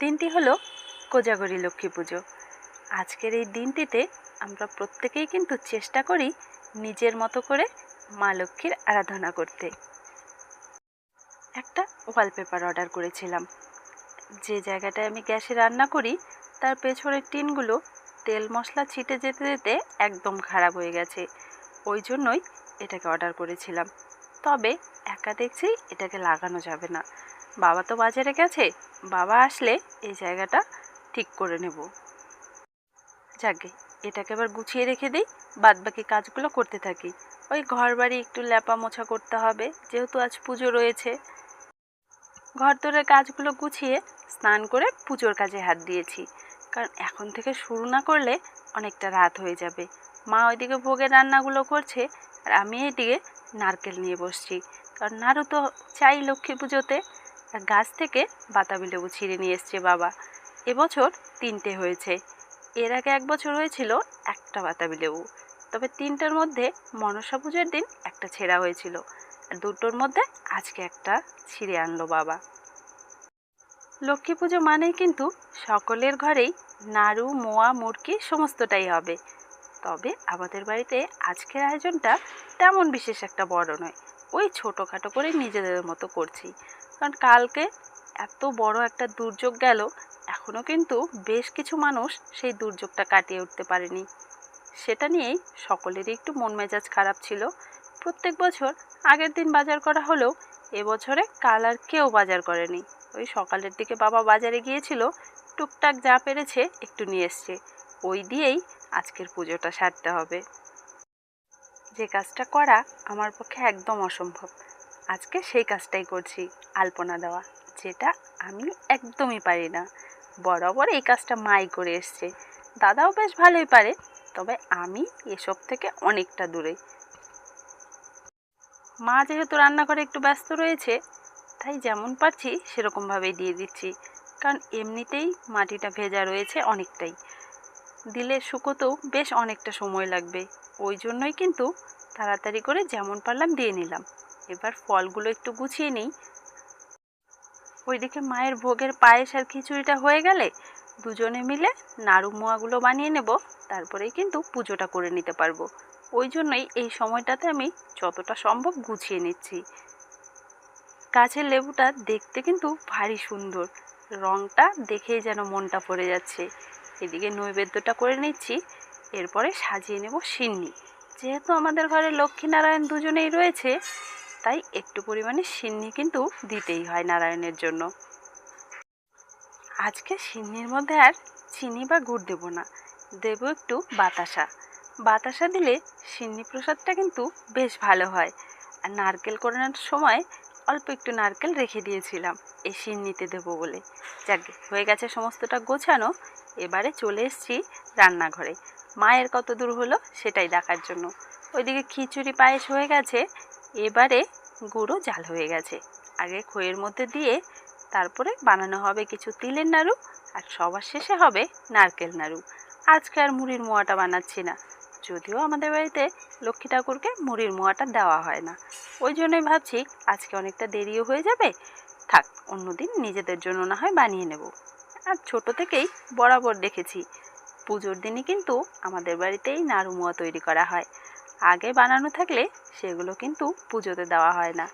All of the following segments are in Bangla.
দিনটি হলো কোজাগরী লক্ষ্মী পুজো। আজকের এই দিনটিতে আমরা প্রত্যেকেই কিন্তু চেষ্টা করি নিজের মতো করে মা লক্ষ্মীর আরাধনা করতে। একটা ওয়ালপেপার অর্ডার করেছিলাম। যে জায়গাটায় আমি গ্যাসে রান্না করি তার পেছনের টিনগুলো তেল মশলা ছিটে যেতে যেতে একদম খারাপ হয়ে গেছে। ওই জন্যই এটাকে অর্ডার করেছিলাম। তবে একা দেখছি এটাকে লাগানো যাবে না। বাবা তো বাজারে গেছে, বাবা আসলে এই জায়গাটা ঠিক করে নেব। যাকে এটাকে আবার গুছিয়ে রেখে দিই, বাদ বাকি কাজগুলো করতে থাকি। ওই ঘর বাড়ি একটু ল্যাপা মোছা করতে হবে, যেহেতু আজ পুজো রয়েছে। ঘর দোরের কাজগুলো গুছিয়ে স্নান করে পুজোর কাজে হাত দিয়েছি, কারণ এখন থেকে শুরু না করলে অনেকটা রাত হয়ে যাবে। মা ওইদিকে ভোগের রান্নাগুলো করছে আর আমি এইদিকে নারকেল নিয়ে বসছি, কারণ নাড়ু তো চাই লক্ষ্মী পুজোতে। আর গাছ থেকে বাতাবি লেবু ছিঁড়ে নিয়ে এসছে বাবা। এবছর 3টে হয়েছে, এর আগে 1 বছর হয়েছিল একটা বাতাবি লেবু। তবে 3টার মধ্যে মনসা পুজোর দিন একটা ছেঁড়া হয়েছিল, আর 2টোর মধ্যে আজকে একটা ছিঁড়ে আনলো বাবা। লক্ষ্মী পুজো মানেই কিন্তু সকলের ঘরেই নাড়ু মোয়া মুড়কি সমস্তটাই হবে। তবে আমাদের বাড়িতে আজকের আয়োজনটা তেমন বিশেষ একটা বড় নয়, ওই ছোটোখাটো করে নিজেদের মতো করছি। কারণ কালকে এত বড় একটা দুর্যোগ গেল, এখনও কিন্তু বেশ কিছু মানুষ সেই দুর্যোগটা কাটিয়ে উঠতে পারেনি। সেটা নিয়েই সকলেরই একটু মন মেজাজ খারাপ ছিল। প্রত্যেক বছর আগের দিন বাজার করা হলেও এবছরে কাল আর কেউ বাজার করেনি। ওই সকালের দিকে বাবা বাজারে গিয়েছিল, টুকটাক যা পেরেছে একটু নিয়ে এসছে, ওই দিয়েই আজকের পুজোটা সারতে হবে। যে কাজটা করা আমার পক্ষে একদম অসম্ভব, আজকে সেই কাজটাই করছি, আলপনা দেওয়া, যেটা আমি একদমই পারি না। বরাবর এই কাজটা মাই করে এসছে, দাদাও বেশ ভালোই পারে, তবে আমি এসব থেকে অনেকটা দূরে। মা যেহেতু রান্নাঘরে একটু ব্যস্ত রয়েছে, তাই যেমন পারছি সেরকমভাবেই দিয়ে দিচ্ছি, কারণ এমনিতেই মাটিটা ভেজা রয়েছে অনেকটাই, দিলে শুকোতেও বেশ অনেকটা সময় লাগবে। ওই জন্যই কিন্তু তাড়াতাড়ি করে যেমন পারলাম দিয়ে নিলাম। এবার ফলগুলো একটু গুছিয়ে নিই। ওইদিকে মায়ের ভোগের পায়েস আর খিচুড়িটা হয়ে গেলে দুজনে মিলে নাড়ু মোয়াগুলো বানিয়ে নেব, তারপরেই কিন্তু পুজোটা করে নিতে পারবো। ওই জন্যই এই সময়টাতে আমি যতটা সম্ভব গুছিয়ে নিচ্ছি। গাছের লেবুটা দেখতে কিন্তু ভারী সুন্দর, রংটা দেখেই যেন মনটা পড়ে যাচ্ছে। এদিকে নৈবেদ্যটা করে নিচ্ছি, এরপরে সাজিয়ে নেব সিন্নি। যেহেতু আমাদের ঘরে লক্ষ্মীনারায়ণ দুজনেই রয়েছে, তাই একটু পরিমাণে সিন্নি কিন্তু দিতেই হয় নারায়ণের জন্য। আজকে সিন্নির মধ্যে আর চিনি বা গুড় দেব না, দেব একটু বাতাসা। বাতাসা দিলে সিন্নি প্রসাদটা কিন্তু বেশ ভালো হয়। আর নারকেল কোরানোর সময় অল্প একটু নারকেল রেখে দিয়েছিলাম এই সিন্নিতে দেবো বলে। যাকে হয়ে গেছে সমস্তটা গোছানো, এবারে চলে এসেছি রান্নাঘরে। মায়ের কত দূর হলো সেটাই দেখার জন্য। ওইদিকে খিচুড়ি পায়েস হয়ে গেছে, এবারে গুঁড়ো জাল হয়ে গেছে। আগে খইয়ের মধ্যে দিয়ে তারপরে বানানো হবে কিছু তিলের নাড়ু, আর সবার শেষে হবে নারকেল নাড়ু। আজকে আর মুড়ির মোয়াটা বানাচ্ছি না, যদিও আমাদের বাড়িতে লক্ষ্মী ঠাকুরকে মুড়ির মোয়াটা দেওয়া হয় না। ওই জন্যই ভাবছি আজকে অনেকটা দেরিও হয়ে যাবে, থাক অন্যদিন নিজেদের জন্য না হয় বানিয়ে নেব। আর ছোট থেকেই বরাবর দেখেছি পুজোর দিনই কিন্তু আমাদের বাড়িতেই নাড়ু মোয়া তৈরি করা হয়। আগে বানানো থাকলে সেগুলো কিন্তু পুজোতে দেওয়া হয় না।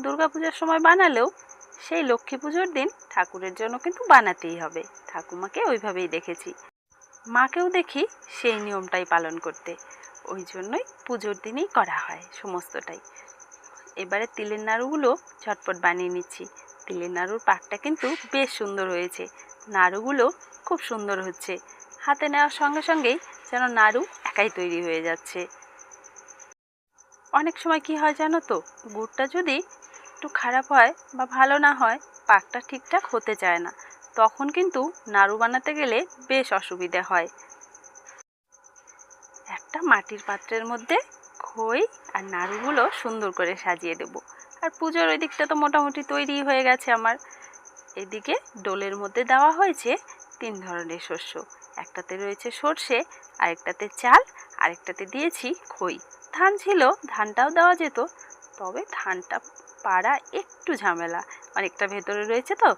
দুর্গাপূজার সময় বানালেও সেই লক্ষ্মী পুজোর দিন ঠাকুরের জন্য কিন্তু বানাতেই হবে। ঠাকুমাকে ওইভাবেই দেখেছি, মাকেও দেখি সেই নিয়মটাই পালন করতে। ওই জন্যই পুজোর দিনই করা হয় সমস্তটাই। এবারে তিলের নাড়ুগুলো ঝটপট বানিয়ে নিচ্ছি। তিলের নাড়ুর পাকটা কিন্তু বেশ সুন্দর হয়েছে, নাড়ুগুলো খুব সুন্দর হচ্ছে। হাতে নেওয়ার সঙ্গে সঙ্গেই যেন নাড়ু একাই তৈরি হয়ে যাচ্ছে। অনেক সময় কি হয় জানো তো, গুড়টা যদি একটু খারাপ হয় বা ভালো না হয়, পাকটা ঠিকঠাক হতে চায় না, তখন কিন্তু নাড়ু বানাতে গেলে বেশ অসুবিধে হয়। একটা মাটির পাত্রের মধ্যে খই আর নাড়ুগুলো সুন্দর করে সাজিয়ে দেব। আর পুজোর ওই দিকটা তো মোটামুটি তৈরি হয়ে গেছে আমার। এদিকে ডোলের মধ্যে দেওয়া হয়েছে 3 ধরনের শস্য, একটাতে রয়েছে সর্ষে, আরেকটাতে চাল, আরেকটাতে দিয়েছি খই। ধান ছিল, ধানটাও দেওয়া যেত, তবে ধানটা পাড়া একটু ঝামেলা, অনেকটা ভেতরে রয়েছে তো,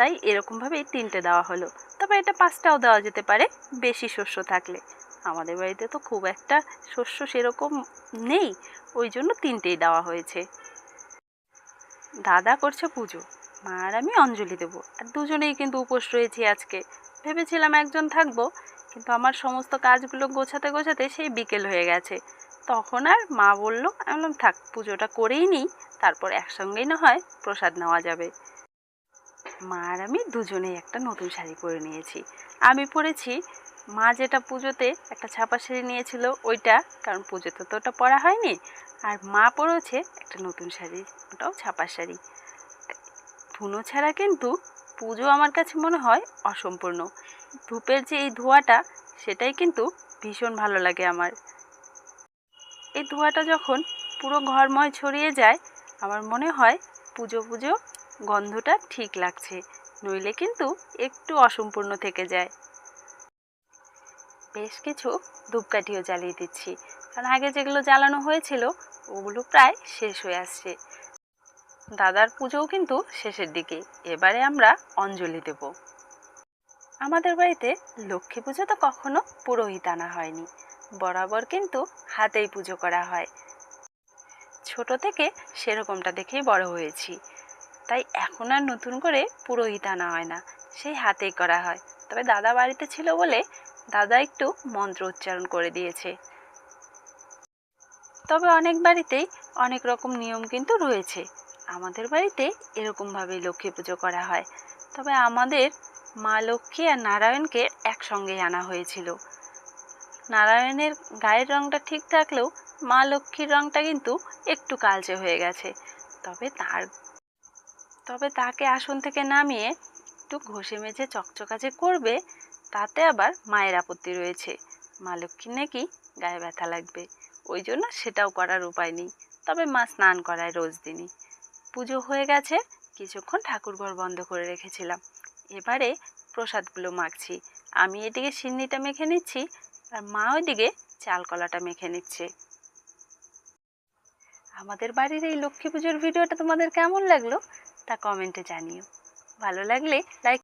তাই এরকমভাবেই 3টে দেওয়া হলো। তবে এটা 5টাও দেওয়া যেতে পারে বেশি শস্য থাকলে। আমাদের বাড়িতে তো খুব একটা শস্য সেরকম নেই, ওই জন্য 3টেই দেওয়া হয়েছে। দাদা করছে পুজো, মা আর আমি অঞ্জলি দেবো, আর দুজনেই কিন্তু উপোস রয়েছি আজকে। ভেবেছিলাম একজন থাকবো, কিন্তু আমার সমস্ত কাজগুলো গোছাতে গোছাতে সেই বিকেল হয়ে গেছে। তখন আর মা বলল, আমি বললাম থাক পুজোটা করেই নিই, তারপর একসঙ্গেই না হয় প্রসাদ নেওয়া যাবে। মা আর আমি দুজনেই একটা নতুন শাড়ি পরে নিয়েছি। আমি পরেছি মা যেটা পুজোতে একটা ছাপা শাড়ি নিয়েছিল ওইটা, কারণ পুজোতে তো ওটা পরা হয়নি। আর মা পরেছে একটা নতুন শাড়ি, ওটাও ছাপা শাড়ি। ধুনো ছাড়া কিন্তু পুজো আমার কাছে মনে হয় অসম্পূর্ণ। ধূপের যে এই ধোঁয়াটা, সেটাই কিন্তু ভীষণ ভালো লাগে আমার। এই ধোঁয়াটা যখন পুরো ঘরময় ছড়িয়ে যায়, আমার মনে হয় পুজো পুজো গন্ধটা ঠিক লাগছে, নইলে কিন্তু একটু অসম্পূর্ণ থেকে যায়। বেশ কিছু ধূপকাঠিও জ্বালিয়ে দিচ্ছি, কারণ আগে যেগুলো জ্বালানো হয়েছিল ওগুলো প্রায় শেষ হয়ে আসছে। দাদার পুজোও কিন্তু শেষের দিকে, এবারে আমরা অঞ্জলি দেব। আমাদের বাড়িতে লক্ষ্মী পুজো তো কখনো পুরোহিত আনা হয়নি, বরাবর কিন্তু হাতেই পুজো করা হয়। ছোট থেকে সেরকমটা দেখেই বড় হয়েছি, তাই এখন আর নতুন করে পুরোহিত আনা হয় না, সেই হাতেই করা হয়। তবে দাদা বাড়িতে ছিল বলে দাদা একটু মন্ত্র উচ্চারণ করে দিয়েছে। তবে অনেক বাড়িতেই অনেক রকম নিয়ম কিন্তু রয়েছে। আমাদের বাড়িতে এরকমভাবেই লক্ষ্মী পুজো করা হয়। তবে আমাদের মা লক্ষ্মী আর নারায়ণকে একসঙ্গেই আনা হয়েছিল। নারায়ণের গায়ের রংটা ঠিক থাকলেও মা লক্ষ্মীর রংটা কিন্তু একটু কালচে হয়ে গেছে। তবে তাকে আসন থেকে নামিয়ে একটু ঘষে মেজে চকচকাচে করবে, তাতে আবার মায়ের আপত্তি রয়েছে। মা লক্ষ্মীর নাকি গায়ে ব্যথা লাগবে, ওই জন্য সেটাও করার উপায় নেই। তবে মা স্নান করায় রোজ দিনই। পুজো হয়ে গেছে, কিছুক্ষণ ঠাকুরঘর বন্ধ করে রেখেছিলাম। এবারে প্রসাদগুলো মাখছি। আমি এদিকে সিন্নিটা মেখে নিচ্ছি, আর মা ওইদিকে চাল কলাটা মেখে নিচ্ছে। আমাদের বাড়ির এই লক্ষ্মী পুজোর ভিডিওটা তোমাদের কেমন লাগলো তা কমেন্টে জানিও। ভালো লাগলে লাইক